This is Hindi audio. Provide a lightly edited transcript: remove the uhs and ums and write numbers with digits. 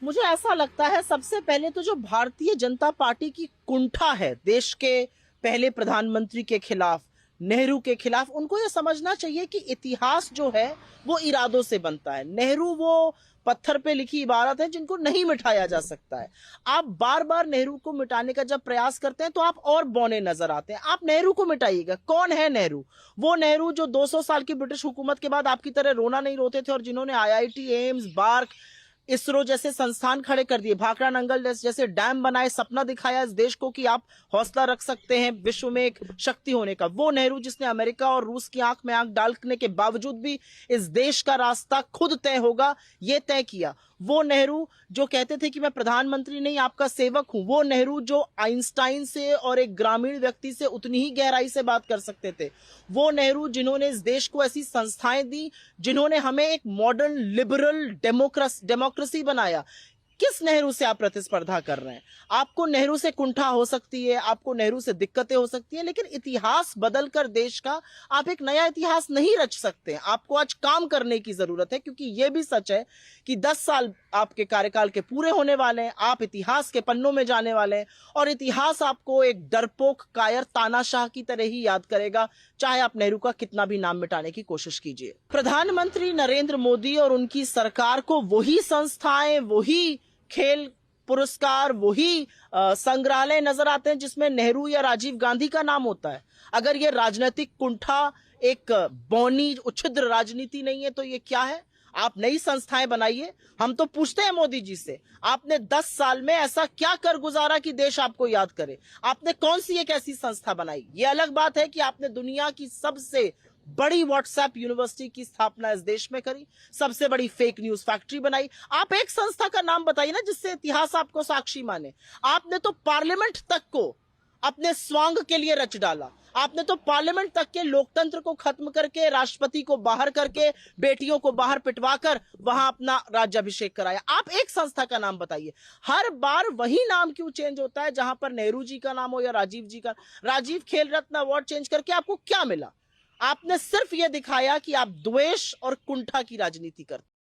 मुझे ऐसा लगता है सबसे पहले तो जो भारतीय जनता पार्टी की कुंठा है देश के पहले प्रधानमंत्री के खिलाफ, नेहरू के खिलाफ, उनको ये समझना चाहिए कि इतिहास जो है वो इरादों से बनता है। नेहरू वो पत्थर पे लिखी इबारत है जिनको नहीं मिटाया जा सकता है। आप बार बार नेहरू को मिटाने का जब प्रयास करते हैं तो आप और बौने नजर आते हैं। आप नेहरू को मिटाइएगा। कौन है नेहरू? वो नेहरू जो 200 साल की ब्रिटिश हुकूमत के बाद आपकी तरह रोना नहीं रोते थे और जिन्होंने आईआईटी, एम्स, बार्क, इसरो जैसे संस्थान खड़े कर दिए, भाखड़ा नंगल जैसे डैम बनाए, सपना दिखाया इस देश को कि आप हौसला रख सकते हैं विश्व में एक शक्ति होने का। वो नेहरू जिसने अमेरिका और रूस की आंख में आंख डालने के बावजूद भी इस देश का रास्ता खुद तय होगा ये तय किया। वो नेहरू जो कहते थे कि मैं प्रधानमंत्री नहीं आपका सेवक हूं। वो नेहरू जो आइंस्टाइन से और एक ग्रामीण व्यक्ति से उतनी ही गहराई से बात कर सकते थे। वो नेहरू जिन्होंने इस देश को ऐसी संस्थाएं दी, जिन्होंने हमें एक मॉडर्न लिबरल डेमोक्रेसी बनाया। किस नेहरू से आप प्रतिस्पर्धा कर रहे हैं? आपको नेहरू से कुंठा हो सकती है, आपको नेहरू से दिक्कतें हो सकती हैं, लेकिन इतिहास बदलकर देश का आप एक नया इतिहास नहीं रच सकते। आपको आज काम करने की जरूरत है, क्योंकि यह भी सच है कि 10 साल आपके कार्यकाल के पूरे होने वाले हैं। आप इतिहास के पन्नों में जाने वाले हैं और इतिहास आपको एक डरपोक, कायर, तानाशाह की तरह ही याद करेगा, चाहे आप नेहरू का कितना भी नाम मिटाने की कोशिश कीजिए। प्रधानमंत्री नरेंद्र मोदी और उनकी सरकार को वही संस्थाएं, वही खेल पुरस्कार, वही संग्रहालय नजर आते हैं जिसमें नेहरू या राजीव गांधी का नाम होता है। अगर ये राजनीतिक कुंठा एक बौनी उच्छिद्र राजनीति नहीं है तो ये क्या है? आप नई संस्थाएं बनाइए। हम तो पूछते हैं मोदी जी से, आपने 10 साल में ऐसा क्या कर गुजारा कि देश आपको याद करे? आपने कौन सी एक ऐसी संस्था बनाई? ये अलग बात है कि आपने दुनिया की सबसे बड़ी व्हाट्सएप यूनिवर्सिटी की स्थापना इस देश में करी, सबसे बड़ी फेक न्यूज फैक्ट्री बनाई। आप एक संस्था का नाम बताइए ना जिससे इतिहास आपको साक्षी माने। आपने तो पार्लियामेंट तक को अपने स्वांग के लिए रच डाला। आपने तो पार्लियामेंट तक के लोकतंत्र को खत्म करके, राष्ट्रपति को बाहर करके, बेटियों को बाहर पिटवाकर वहां अपना राज्याभिषेक कराया। आप एक संस्था का नाम बताइए। हर बार वही नाम क्यों चेंज होता है? जहां पर नेहरू जी का नाम हो या राजीव जी का। राजीव खेल रत्न अवार्ड चेंज करके आपको क्या मिला? आपने सिर्फ यह दिखाया कि आप द्वेष और कुंठा की राजनीति करते।